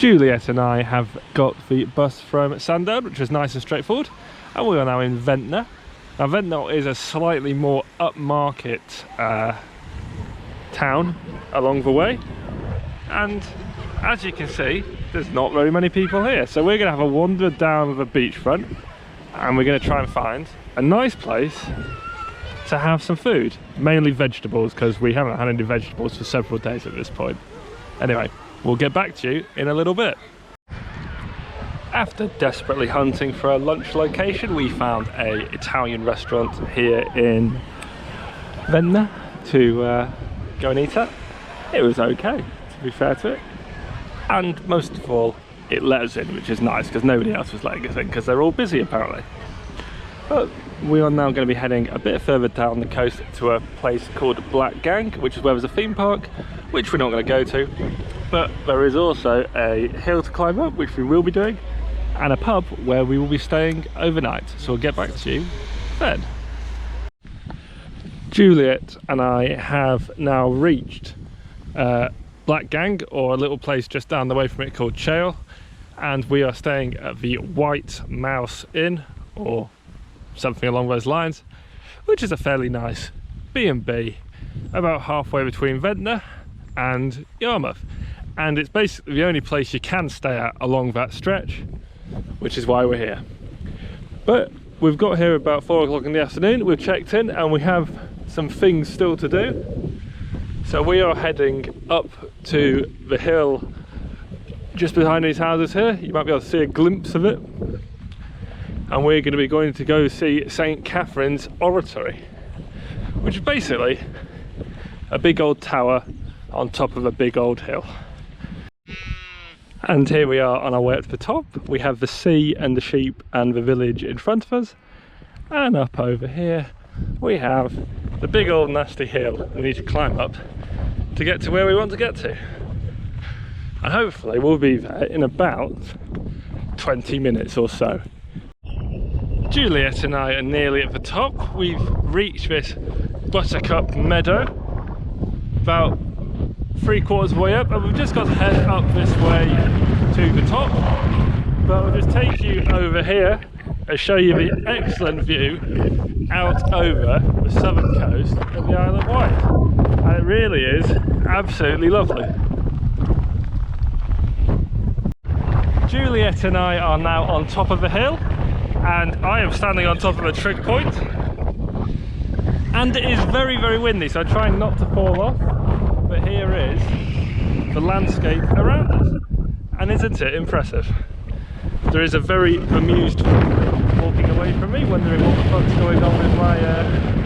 Juliet and I have got the bus from Sandown, which was nice and straightforward, and we are now in Ventnor. Now Ventnor is a slightly more upmarket town along the way, and as you can see, there's not very many people here. So we're going to have a wander down the beachfront, and we're going to try and find a nice place to have some food, mainly vegetables, because we haven't had any vegetables for several days at this point. Anyway, we'll get back to you in a little bit. After desperately hunting for a lunch location, we found an Italian restaurant here in Ventnor to go and eat at. It was okay, to be fair to it. And most of all, it let us in, which is nice, because nobody else was letting us in, because they're all busy apparently. But we are now going to be heading a bit further down the coast to a place called Black Gang, which is where there's a theme park, which we're not going to go to. But there is also a hill to climb up, which we will be doing, and a pub where we will be staying overnight. So we'll get back to you then. Juliet and I have now reached Black Gang, or a little place just down the way from it called Chale, and we are staying at the White Mouse Inn, or something along those lines, which is a fairly nice B&B about halfway between Ventnor and Yarmouth, and it's basically the only place you can stay at along that stretch, which is why we're here. But we've got here about 4 o'clock in the afternoon, we've checked in, and we have some things still to do. So we are heading up to the hill just behind these houses here. You might be able to see a glimpse of it. And we're going to be going to go see St. Catherine's Oratory, which is basically a big old tower on top of a big old hill. And here we are on our way up to the top. We have the sea and the sheep and the village in front of us, and up over here we have the big old nasty hill we need to climb up to get to where we want to get to. And hopefully we'll be there in about 20 minutes or so. Juliet and I are nearly at the top. We've reached this buttercup meadow about 3/4 of the way up, and we've just got to head up this way to the top. But I'll just take you over here and show you the excellent view out over the southern coast of the Isle of Wight. And it really is absolutely lovely. Juliet and I are now on top of the hill, and I am standing on top of a trig point, and it is very, very windy, so I'm trying not to fall off. But here is the landscape around us, and isn't it impressive? There is a very bemused walking away from me, wondering what the fuck's going on with my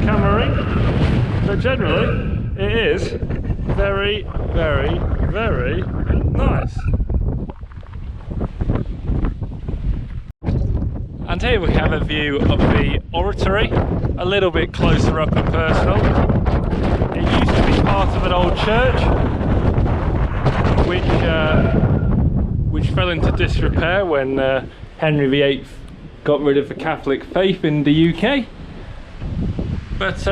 camera ring. But generally it is very, very, very nice. And here we have a view of the Oratory, a little bit closer up and personal. It used to be part of an old church, which fell into disrepair when Henry VIII got rid of the Catholic faith in the UK. But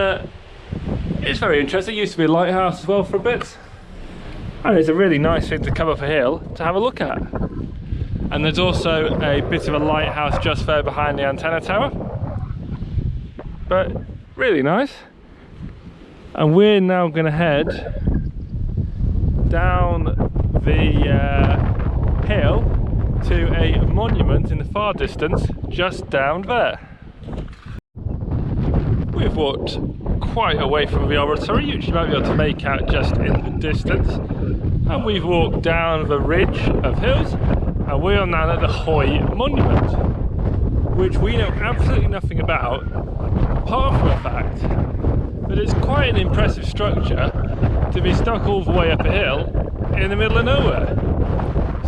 it's very interesting. It used to be a lighthouse as well for a bit, and it's a really nice thing to come up a hill to have a look at. And there's also a bit of a lighthouse just there behind the antenna tower, but really nice. And we're now going to head down the hill to a monument in the far distance just down there. We've walked quite away from the Oratory, which you might be able to make out just in the distance, and we've walked down the ridge of hills, and we are now at the Hoy Monument, which we know absolutely nothing about, apart from the fact that it's quite an impressive structure to be stuck all the way up a hill in the middle of nowhere.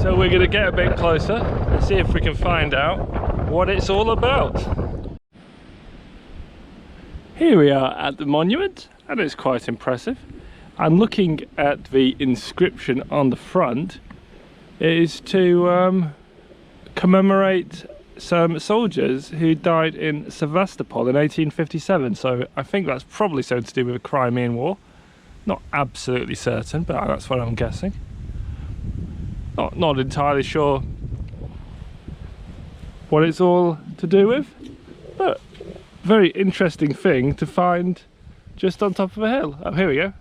So we're going to get a bit closer and see if we can find out what it's all about. Here we are at the monument, and it's quite impressive. And looking at the inscription on the front, it is to commemorate some soldiers who died in Sevastopol in 1857, so I think that's probably something to do with the Crimean War. Not absolutely certain, but that's what I'm guessing. Not entirely sure what it's all to do with, but very interesting thing to find just on top of a hill. Oh, here we go.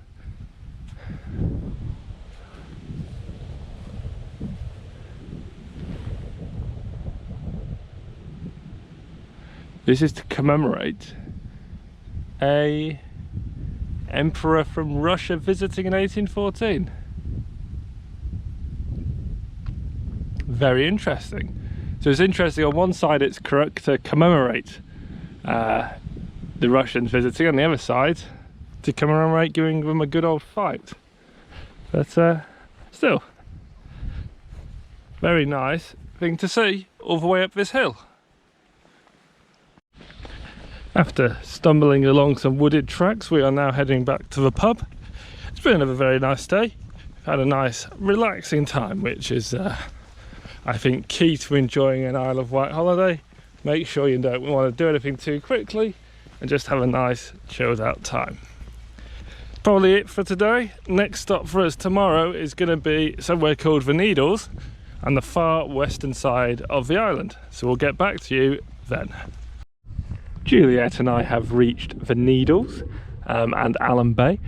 This is to commemorate a emperor from Russia visiting in 1814. Very interesting. So it's interesting, on one side it's correct to commemorate the Russians visiting, on the other side to commemorate giving them a good old fight. But still, very nice thing to see all the way up this hill. After stumbling along some wooded tracks, we are now heading back to the pub. It's been a very nice day. We've had a nice relaxing time, which is I think key to enjoying an Isle of Wight holiday. Make sure you don't want to do anything too quickly and just have a nice chilled out time. Probably it for today. Next stop for us tomorrow is going to be somewhere called the Needles and the far western side of the island. So we'll get back to you then. Juliet and I have reached the Needles and Allen Bay.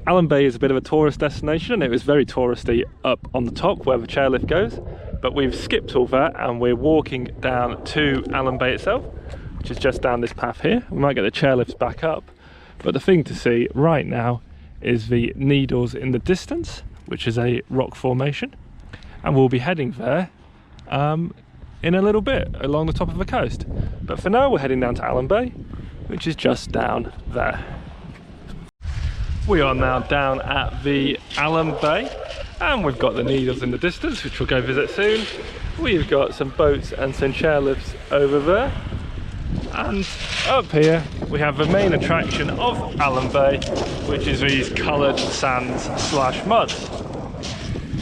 Allen Bay is a bit of a tourist destination, and it was very touristy up on the top where the chairlift goes, but we've skipped all that and we're walking down to Allen Bay itself, which is just down this path here. We might get the chairlifts back up, but the thing to see right now is the Needles in the distance, which is a rock formation, and we'll be heading there in a little bit along the top of the coast. But for now we're heading down to Allen Bay, which is just down there. We are now down at the Allen Bay and we've got the Needles in the distance, which we'll go visit soon. We've got some boats and some chairlifts over there, and up here we have the main attraction of Allen Bay, which is these coloured sands / muds.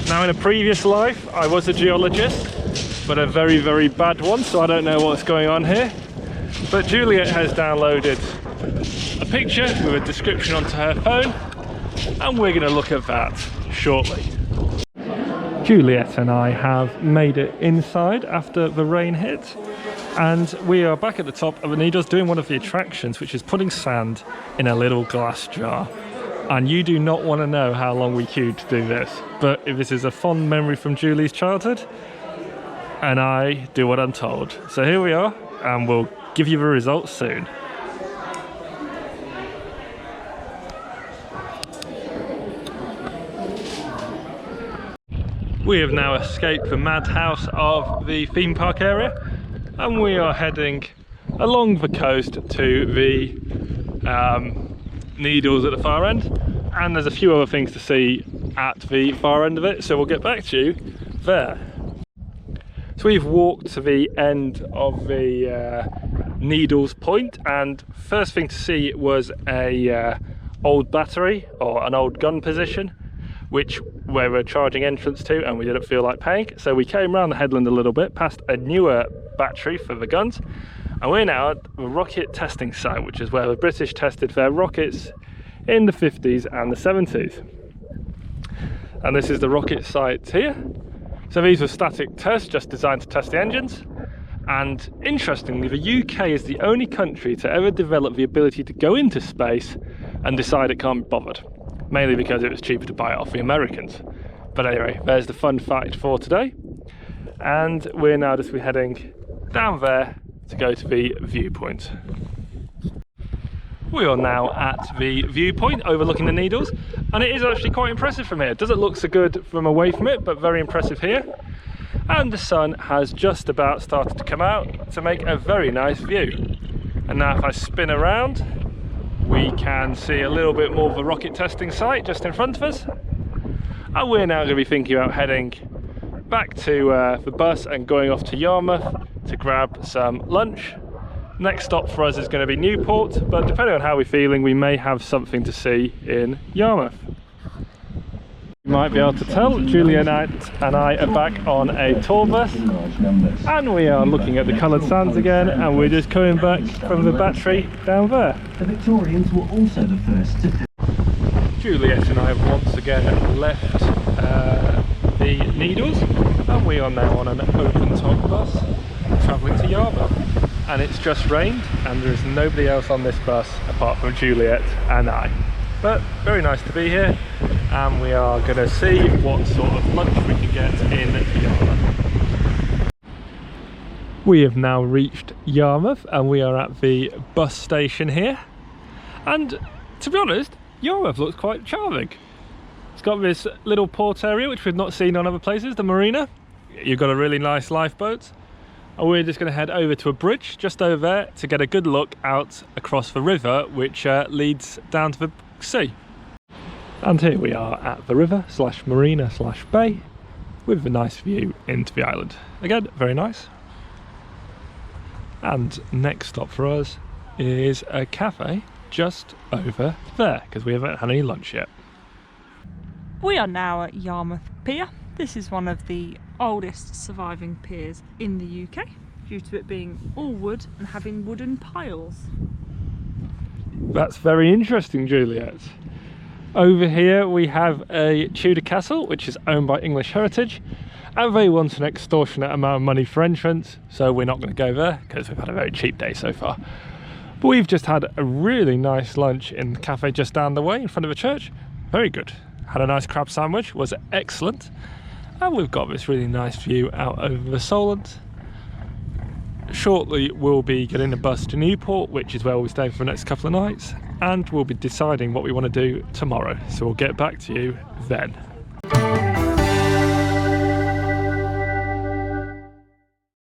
Now, in a previous life I was a geologist, but a very, very bad one, so I don't know what's going on here. But Juliet has downloaded a picture with a description onto her phone, and we're going to look at that shortly. Juliet and I have made it inside after the rain hit, and we are back at the top of the Needles doing one of the attractions, which is putting sand in a little glass jar. And you do not want to know how long we queued to do this, but this is a fond memory from Julie's childhood, and I do what I'm told. So here we are, and we'll give you the results soon. We have now escaped the madhouse of the theme park area, and we are heading along the coast to the Needles at the far end, and there's a few other things to see at the far end of it, so we'll get back to you there. So we've walked to the end of the Needles point, and first thing to see was a old battery, or an old gun position, where we're charging entrance to, and we didn't feel like paying, so we came around the headland a little bit past a newer battery for the guns, and we're now at the rocket testing site, which is where the British tested their rockets in the 50s and the 70s. And this is the rocket site here. So these were static tests, just designed to test the engines. And interestingly, the UK is the only country to ever develop the ability to go into space and decide it can't be bothered, mainly because it was cheaper to buy it off the Americans. But anyway, there's the fun fact for today, and we're now just heading down there to go to the viewpoint. We are now at the viewpoint overlooking the Needles, and it is actually quite impressive from here. It doesn't look so good from away from it, but very impressive here. And the sun has just about started to come out to make a very nice view. And now if I spin around, we can see a little bit more of the rocket testing site just in front of us. And we're now going to be thinking about heading back to the bus and going off to Yarmouth to grab some lunch. Next stop for us is going to be Newport, but depending on how we're feeling, we may have something to see in Yarmouth. You might be able to tell, Julia and I are back on a tour bus, and we are looking at the coloured sands again, and we're just coming back from the battery down there. The Victorians were also the first to... Juliet and I have once again left the Needles, and we are now on an open top bus travelling to Yarmouth. And it's just rained and there is nobody else on this bus apart from Juliet and I. But very nice to be here, and we are going to see what sort of lunch we can get in Yarmouth. We have now reached Yarmouth and we are at the bus station here, and to be honest, Yarmouth looks quite charming. It's got this little port area which we've not seen on other places, the marina. You've got a really nice lifeboat, and we're just going to head over to a bridge just over there to get a good look out across the river which leads down to the sea. And here we are at the river slash marina slash bay with a nice view into the island. Again, very nice. And next stop for us is a cafe just over there because we haven't had any lunch yet. We are now at Yarmouth Pier. This is one of the oldest surviving piers in the UK, due to it being all wood and having wooden piles. That's very interesting, Juliet. Over here we have a Tudor castle which is owned by English Heritage, and they want an extortionate amount of money for entrance, so we're not going to go there because we've had a very cheap day so far. But we've just had a really nice lunch in the cafe just down the way in front of the church. Very good. Had a nice crab sandwich, was excellent. And we've got this really nice view out over the Solent. Shortly we'll be getting a bus to Newport, which is where we'll be staying for the next couple of nights, and we'll be deciding what we want to do tomorrow. So we'll get back to you then.